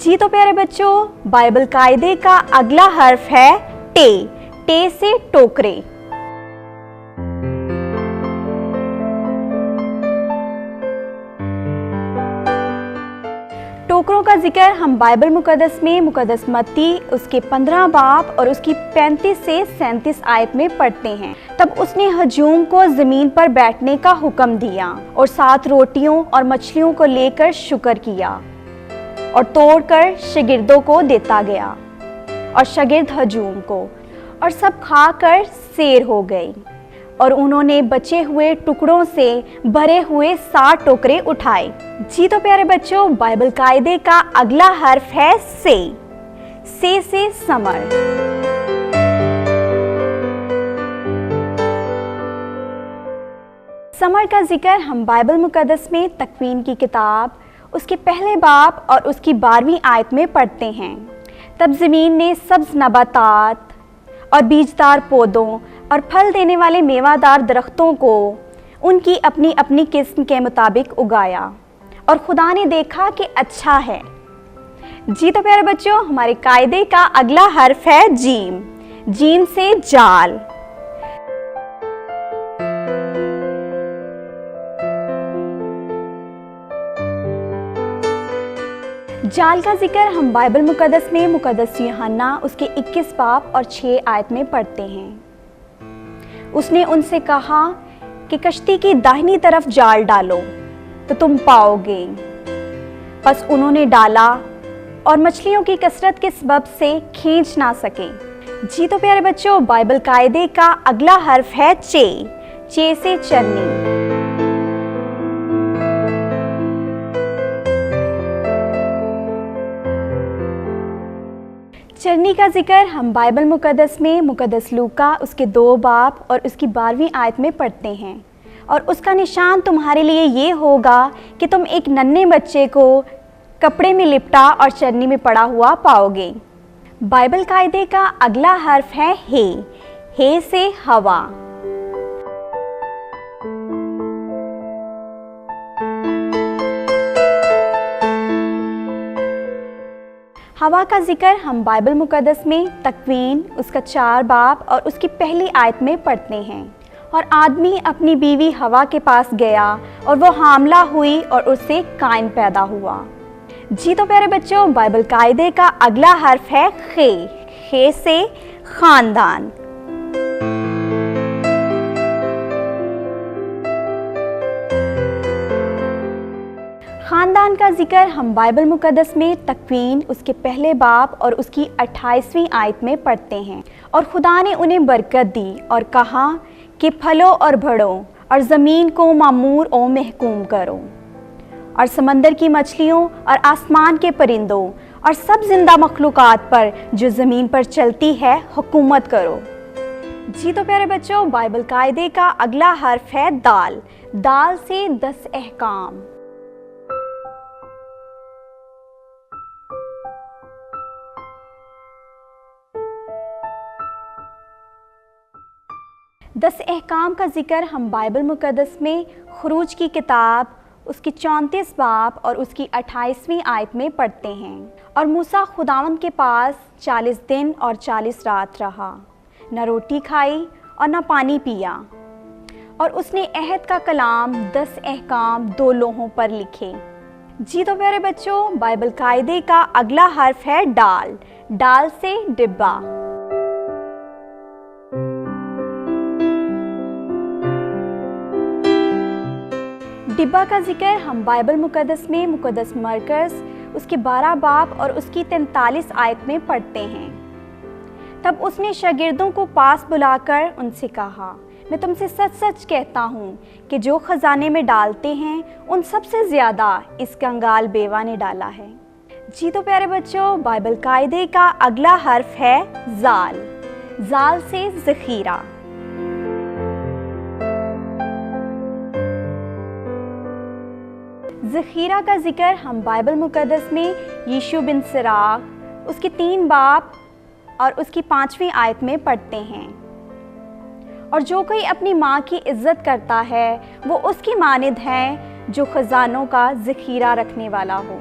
जी तो प्यारे बच्चों, बाइबल कायदे का अगला हर्फ है टे। टे से टोकरे। टोकरों का जिक्र हम बाइबल मुकद्दस में मुकद्दस मत्ती उसके 15 बाब और उसकी 35 से 37 आयत में पढ़ते हैं। तब उसने हजूम को जमीन पर बैठने का हुक्म दिया और 7 रोटियों और मछलियों को लेकर शुक्र किया और तोड़कर शागिर्दों को देता गया और शागिर्द हजूम को, और सब खाकर सैर हो गए। और उन्होंने बचे हुए टुकड़ों से भरे हुए 7 टोकरे उठाए। जी तो प्यारे बच्चों, बाइबल कायदे का अगला हर्फ है से। से समर। समर का जिक्र हम बाइबल मुकद्दस में तकवीन की किताब उसके पहले बाब और उसकी 12वीं आयत में पढ़ते हैं। तब ज़मीन ने सब्ज नबातात और बीजदार पौधों और फल देने वाले मेवादार दरख्तों को उनकी अपनी अपनी किस्म के मुताबिक उगाया, और खुदा ने देखा कि अच्छा है। जी तो प्यारे बच्चों, हमारे कायदे का अगला हर्फ है जीम। जीम से जाल। जाल का जिक्र हम बाइबल मुकद्दस में मुकद्दस यूहन्ना उसके 21 बाब और 6 आयत में पढ़ते हैं। उसने उनसे कहा कि कश्ती की दाहिनी तरफ जाल डालो तो तुम पाओगे। बस उन्होंने डाला और मछलियों की कसरत के सबब से खींच ना सके। जी तो प्यारे बच्चों, बाइबल कायदे का अगला हर्फ है चे। चे से चरनी। चरनी का जिक्र हम बाइबल मुकद्दस में मुकद्दस लूका उसके 2 बाब और उसकी 12वीं आयत में पढ़ते हैं। और उसका निशान तुम्हारे लिए ये होगा कि तुम एक नन्हे बच्चे को कपड़े में लिपटा और चरनी में पड़ा हुआ पाओगे। बाइबल कायदे का अगला हर्फ है हे। हे से हवा। हवा का जिक्र हम बाइबल मुकद्दस में तकवीन उसका 4 बाब और उसकी पहली आयत में पढ़ते हैं। और आदमी अपनी बीवी हवा के पास गया और वो हामला हुई और उससे काइन पैदा हुआ। जी तो प्यारे बच्चों, बाइबल कायदे का अगला हर्फ है खे। खे से खानदान। खानदान का जिक्र हम बाइबल मुकद्दस में तकवीन उसके पहले बाब और उसकी 28वीं आयत में पढ़ते हैं। और खुदा ने उन्हें बरकत दी और कहा कि फलो और बढ़ो और ज़मीन को मामूर और महकूम करो, और समंदर की मछलियों और आसमान के परिंदों और सब जिंदा मखलूक़ात पर जो ज़मीन पर चलती है हुकूमत करो। जी तो प्यारे बच्चों, बाइबल कायदे का अगला हर्फ है दाल। दाल से 10 अहकाम। दस अहकाम का जिक्र हम बाइबल मुकद्दस में खुरूज की किताब उसकी 34 बाब और उसकी 28वीं आयत में पढ़ते हैं। और मूसा खुदावंद के पास 40 दिन और 40 रात रहा, न रोटी खाई और न पानी पिया। और उसने अहद का कलाम 10 अहकाम 2 लोहों पर लिखे। जी तो प्यारे बच्चों, बाइबल कायदे का अगला हर्फ है डाल। डाल से डिब्बा। डिब्बा का जिक्र हम बाइबल मुकद्दस में मुकद्दस मरकस उसके 12 बाब और उसकी 43 आयत में पढ़ते हैं। तब उसने शागिर्दों को पास बुलाकर उनसे कहा, मैं तुमसे सच सच कहता हूँ कि जो खजाने में डालते हैं उन सबसे ज़्यादा इस कंगाल बेवा ने डाला है। जी तो प्यारे बच्चों, बाइबल कायदे का अगला हर्फ है जाल। जाल से ज़ख़ीरा। ज़ख़ीरा का जिक्र हम बाइबल मुकद्दस में यीशु बिन सिराग उसके 3 बाब और उसकी 5वीं आयत में पढ़ते हैं। और जो कोई अपनी माँ की इज़्ज़त करता है वो उसकी मानिद है जो ख़जानों का ज़ख़ीरा रखने वाला हो।